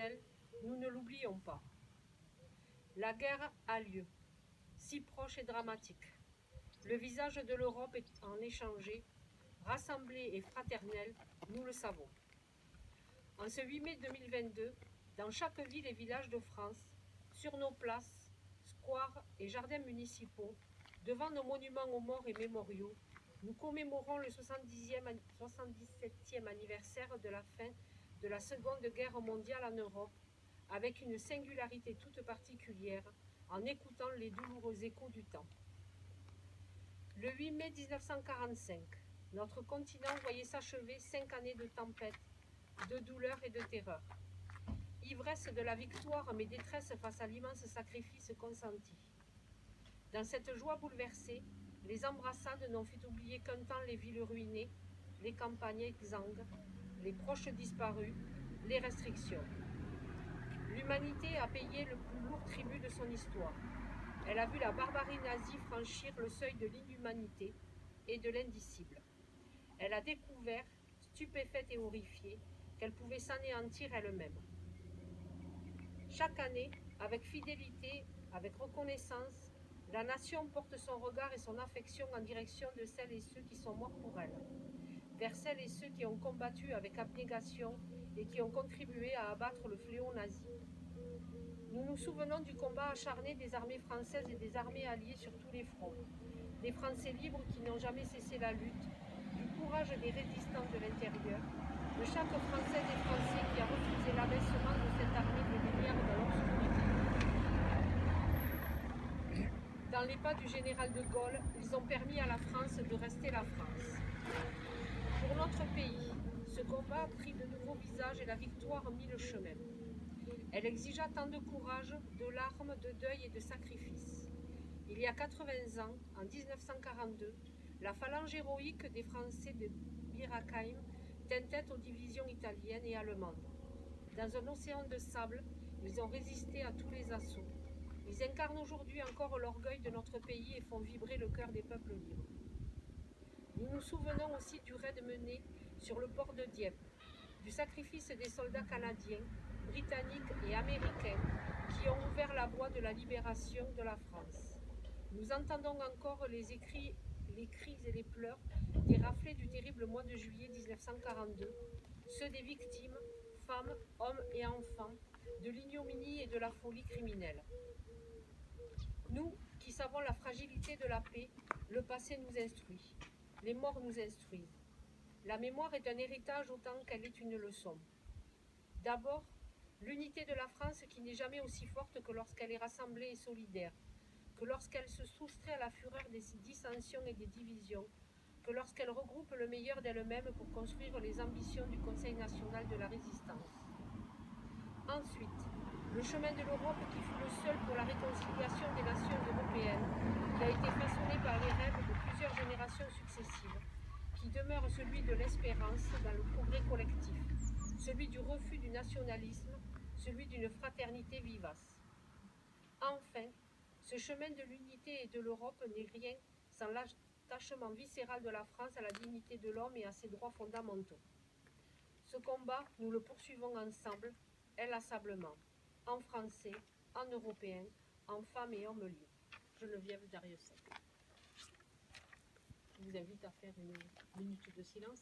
fraternelle, nous ne l'oublions pas. La guerre a lieu, si proche et dramatique. Le visage de l'Europe est en échangé, rassemblé et fraternel, nous le savons. En ce 8 mai 2022, dans chaque ville et village de France, sur nos places, squares et jardins municipaux, devant nos monuments aux morts et mémoriaux, nous commémorons le 77e anniversaire de la fin de la Seconde Guerre mondiale en Europe, avec une singularité toute particulière, en écoutant les douloureux échos du temps. Le 8 mai 1945, notre continent voyait s'achever 5 années de tempête, de douleur et de terreur. Ivresse de la victoire, mais détresse face à l'immense sacrifice consenti. Dans cette joie bouleversée, les embrassades n'ont fait oublier qu'un temps les villes ruinées, les campagnes exsangues, les proches disparus, les restrictions. L'humanité a payé le plus lourd tribut de son histoire. Elle a vu la barbarie nazie franchir le seuil de l'inhumanité et de l'indicible. Elle a découvert, stupéfaite et horrifiée, qu'elle pouvait s'anéantir elle-même. Chaque année, avec fidélité, avec reconnaissance, la nation porte son regard et son affection en direction de celles et ceux qui sont morts pour elle, vers celles et ceux qui ont combattu avec abnégation et qui ont contribué à abattre le fléau nazi. Nous nous souvenons du combat acharné des armées françaises et des armées alliées sur tous les fronts, des Français libres qui n'ont jamais cessé la lutte, du courage des résistants de l'intérieur, de chaque Française et Français qui a refusé l'abaissement de cette armée des lumières dans l'obscurité. Dans les pas du général de Gaulle, ils ont permis à la France de rester la France. Pour notre pays, ce combat a pris de nouveaux visages et la victoire mit le chemin. Elle exigea tant de courage, de larmes, de deuil et de sacrifices. Il y a 80 ans, en 1942, la phalange héroïque des Français de Bir Hakeim tint tête aux divisions italiennes et allemandes. Dans un océan de sable, ils ont résisté à tous les assauts. Ils incarnent aujourd'hui encore l'orgueil de notre pays et font vibrer le cœur des peuples libres. Nous nous souvenons aussi du raid mené sur le port de Dieppe, du sacrifice des soldats canadiens, britanniques et américains qui ont ouvert la voie de la libération de la France. Nous entendons encore les cris et les pleurs des raflés du terrible mois de juillet 1942, ceux des victimes, femmes, hommes et enfants, de l'ignominie et de la folie criminelle. Nous, qui savons la fragilité de la paix, le passé nous instruit, les morts nous instruisent. La mémoire est un héritage autant qu'elle est une leçon. D'abord, l'unité de la France qui n'est jamais aussi forte que lorsqu'elle est rassemblée et solidaire, que lorsqu'elle se soustrait à la fureur des dissensions et des divisions, que lorsqu'elle regroupe le meilleur d'elle-même pour construire les ambitions du Conseil national de la résistance. Ensuite, le chemin de l'Europe qui fut le seul pour la réconciliation des nations européennes, qui a été façonné par les rêves de plusieurs générations successives, qui demeure celui de l'espérance dans le progrès collectif, celui du refus du nationalisme, celui d'une fraternité vivace. Enfin, ce chemin de l'unité et de l'Europe n'est rien sans l'attachement viscéral de la France à la dignité de l'homme et à ses droits fondamentaux. Ce combat, nous le poursuivons ensemble, inlassablement, en français, en européen, en femmes et hommes libres. Geneviève Darrieussecq. Je vous invite à faire une minute de silence.